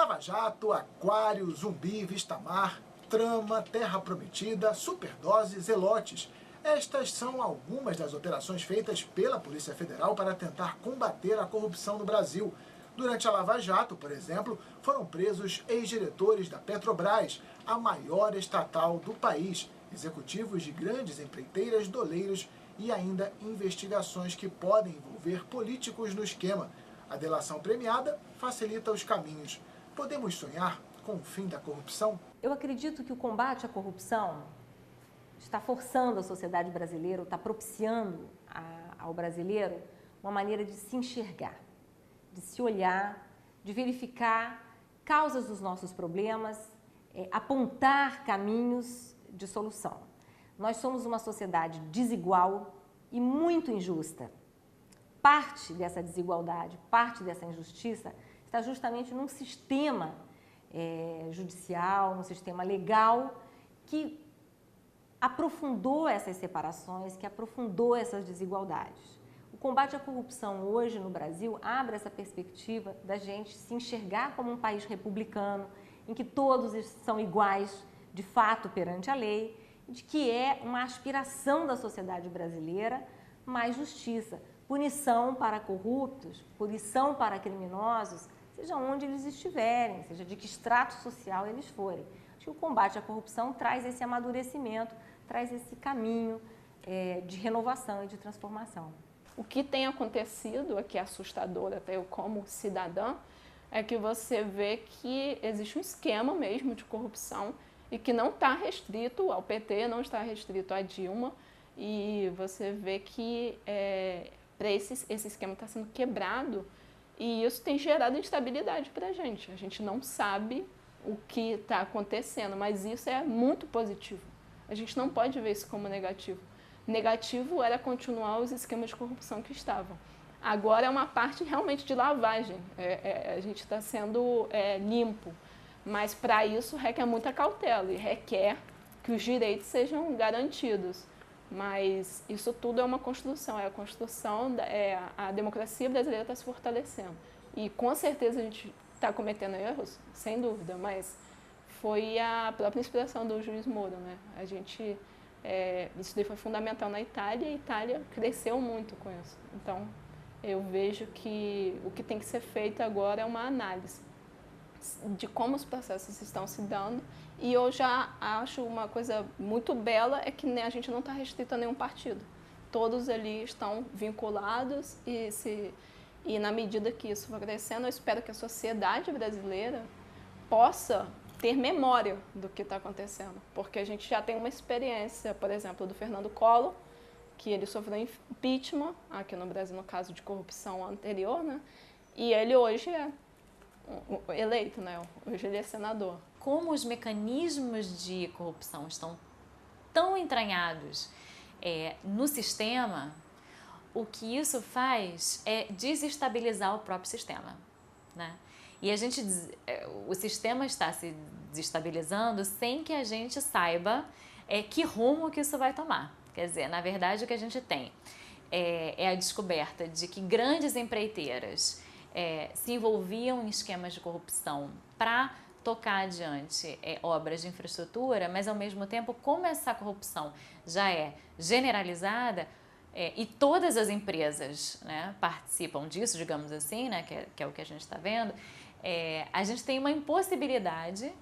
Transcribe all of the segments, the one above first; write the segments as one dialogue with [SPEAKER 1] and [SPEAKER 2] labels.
[SPEAKER 1] Lava Jato, Aquário, Zumbi, Vistamar, Trama, Terra Prometida, Superdose, Zelotes. Estas são algumas das operações feitas pela Polícia Federal para tentar combater a corrupção no Brasil. Durante a Lava Jato, por exemplo, foram presos ex-diretores da Petrobras, a maior estatal do país, executivos de grandes empreiteiras, doleiros e ainda investigações que podem envolver políticos no esquema. A delação premiada facilita os caminhos. Podemos sonhar com o fim da corrupção?
[SPEAKER 2] Eu acredito que o combate à corrupção está forçando a sociedade brasileira, está propiciando ao brasileiro uma maneira de se enxergar, de se olhar, de verificar causas dos nossos problemas, apontar caminhos de solução. Nós somos uma sociedade desigual e muito injusta. Parte dessa desigualdade, parte dessa injustiça está justamente num sistema judicial, num sistema legal que aprofundou essas separações, que aprofundou essas desigualdades. O combate à corrupção hoje no Brasil abre essa perspectiva da gente se enxergar como um país republicano, em que todos são iguais, de fato, perante a lei, de que é uma aspiração da sociedade brasileira mais justiça, punição para corruptos, punição para criminosos, seja onde eles estiverem, seja de que extrato social eles forem. Acho que o combate à corrupção traz esse amadurecimento, traz esse caminho de renovação e de transformação.
[SPEAKER 3] O que tem acontecido, aqui é assustador até eu como cidadã, é que você vê que existe um esquema mesmo de corrupção e que não está restrito ao PT, não está restrito à Dilma, e você vê que esse esquema está sendo quebrado e isso tem gerado instabilidade para a gente. A gente não sabe o que está acontecendo, mas isso é muito positivo. A gente não pode ver isso como negativo. Negativo era continuar os esquemas de corrupção que estavam. Agora é uma parte realmente de lavagem, a gente está sendo limpo, mas para isso requer muita cautela e requer que os direitos sejam garantidos. Mas isso tudo é uma construção, a democracia brasileira está se fortalecendo. E com certeza a gente está cometendo erros, sem dúvida, mas foi a própria inspiração do juiz Moro, né? Isso daí foi fundamental na Itália e a Itália cresceu muito com isso. Então, eu vejo que o que tem que ser feito agora é uma análise de como os processos estão se dando. E eu já acho uma coisa muito bela é que a gente não está restrito a nenhum partido. Todos ali estão vinculados e na medida que isso vai crescendo, eu espero que a sociedade brasileira possa ter memória do que está acontecendo. Porque a gente já tem uma experiência, por exemplo, do Fernando Collor, que ele sofreu impeachment, aqui no Brasil, no caso de corrupção anterior, né? E ele hoje é eleito, né? Hoje ele é senador.
[SPEAKER 4] Como os mecanismos de corrupção estão tão entranhados no sistema, o que isso faz é desestabilizar o próprio sistema, né? E o sistema está se desestabilizando sem que a gente saiba que rumo que isso vai tomar. Quer dizer, na verdade, o que a gente tem é a descoberta de que grandes empreiteiras se envolviam em esquemas de corrupção para tocar adiante obras de infraestrutura, mas ao mesmo tempo, como essa corrupção já é generalizada e todas as empresas, né, participam disso, digamos assim, né, que é o que a gente está vendo, a gente tem uma impossibilidade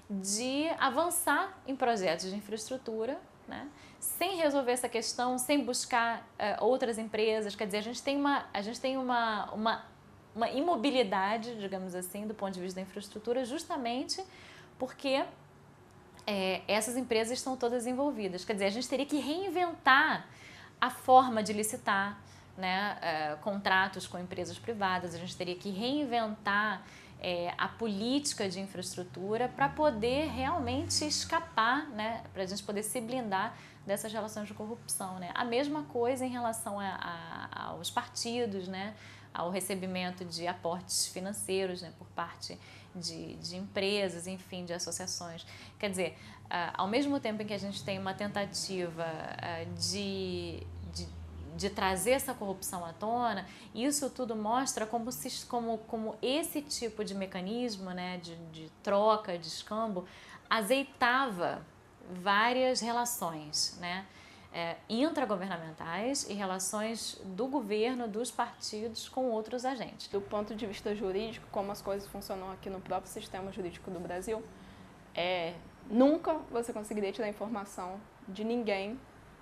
[SPEAKER 4] de avançar em projetos de infraestrutura, né, sem resolver essa questão, sem buscar outras empresas. Quer dizer, a gente tem uma imobilidade, digamos assim, do ponto de vista da infraestrutura, justamente porque essas empresas estão todas envolvidas. Quer dizer, a gente teria que reinventar a forma de licitar, né, contratos com empresas privadas, a gente teria que reinventar a política de infraestrutura para poder realmente escapar, né, para a gente poder se blindar dessas relações de corrupção, né? A mesma coisa em relação aos partidos, né, ao recebimento de aportes financeiros, né, por parte de empresas, enfim, de associações. Quer dizer, ao mesmo tempo em que a gente tem uma tentativa de trazer essa corrupção à tona, isso tudo mostra como esse tipo de mecanismo, né, de troca, de escambo, azeitava várias relações, né, intragovernamentais e relações do governo, dos partidos com outros agentes.
[SPEAKER 3] Do ponto de vista jurídico, como as coisas funcionam aqui no próprio sistema jurídico do Brasil, nunca você conseguiria tirar informação de ninguém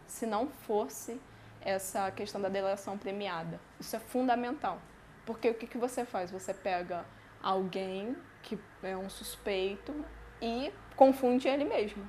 [SPEAKER 3] se não fosse essa questão da delação premiada. Isso é fundamental, porque o que você faz? Você pega alguém que é um suspeito e confunde ele mesmo.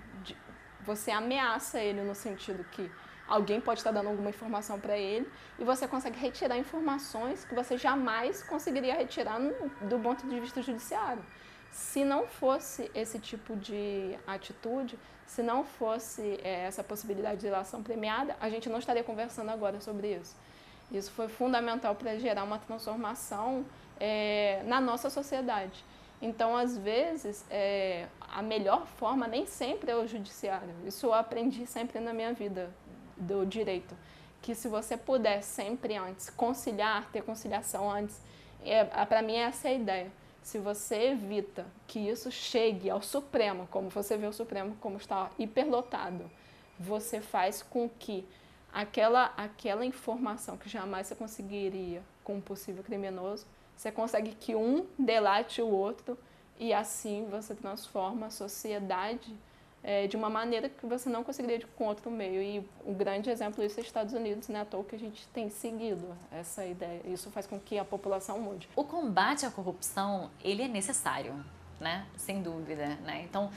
[SPEAKER 3] Você ameaça ele no sentido que alguém pode estar dando alguma informação para ele e você consegue retirar informações que você jamais conseguiria retirar do ponto de vista judiciário. Se não fosse esse tipo de atitude, se não fosse essa possibilidade de delação premiada, a gente não estaria conversando agora sobre isso. Isso foi fundamental para gerar uma transformação na nossa sociedade. Então, às vezes, a melhor forma nem sempre é o judiciário. Isso eu aprendi sempre na minha vida do direito. Que se você puder sempre antes conciliar, ter conciliação antes, para mim essa é a ideia. Se você evita que isso chegue ao Supremo, como você vê o Supremo como está hiperlotado, você faz com que aquela informação que jamais você conseguiria com um possível criminoso, você consegue que um delate o outro e assim você transforma a sociedade de uma maneira que você não conseguiria com outro meio. E um grande exemplo disso é os Estados Unidos, né? À toa que a gente tem seguido essa ideia. Isso faz com que a população mude.
[SPEAKER 4] O combate à corrupção, ele é necessário, né? Sem dúvida, né? Então,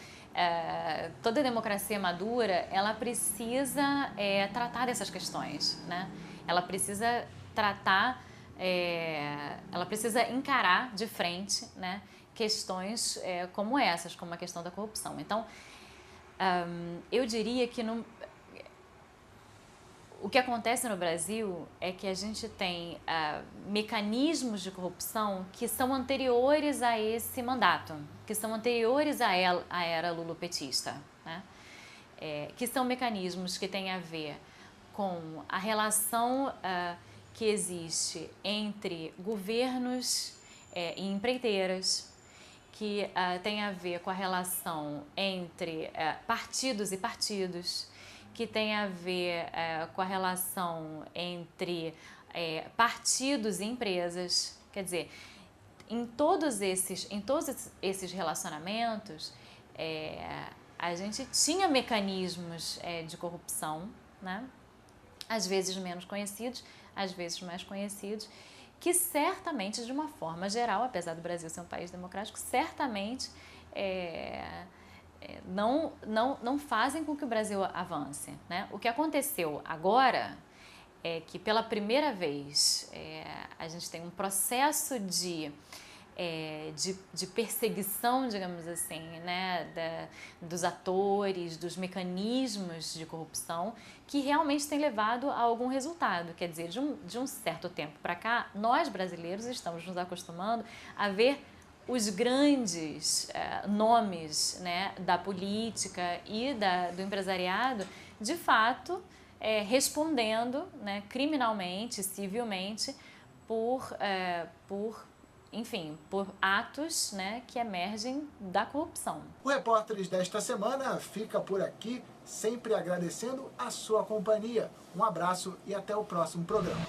[SPEAKER 4] toda democracia madura, ela precisa tratar dessas questões, né? Ela precisa tratar, ela precisa encarar de frente, né, questões como essas, como a questão da corrupção. Então, eu diria que o que acontece no Brasil é que a gente tem mecanismos de corrupção que são anteriores a esse mandato, que são anteriores à era lulopetista, né? Que são mecanismos que têm a ver com a relação que existe entre governos e empreiteiras, que tem a ver com a relação entre partidos e partidos, que tem a ver com a relação entre partidos e empresas. Quer dizer, em todos esses relacionamentos, a gente tinha mecanismos de corrupção, né? Às vezes menos conhecidos, às vezes mais conhecidos, que certamente, de uma forma geral, apesar do Brasil ser um país democrático, certamente não fazem com que o Brasil avance, né? O que aconteceu agora é que, pela primeira vez, a gente tem um processo de perseguição, digamos assim, né, dos atores, dos mecanismos de corrupção, que realmente tem levado a algum resultado. Quer dizer, de um certo tempo para cá, nós brasileiros estamos nos acostumando a ver os grandes nomes, né, da política e do empresariado, de fato, respondendo, né, criminalmente, civilmente, por atos, né, que emergem da corrupção.
[SPEAKER 1] O Repórteres desta semana fica por aqui, sempre agradecendo a sua companhia. Um abraço e até o próximo programa.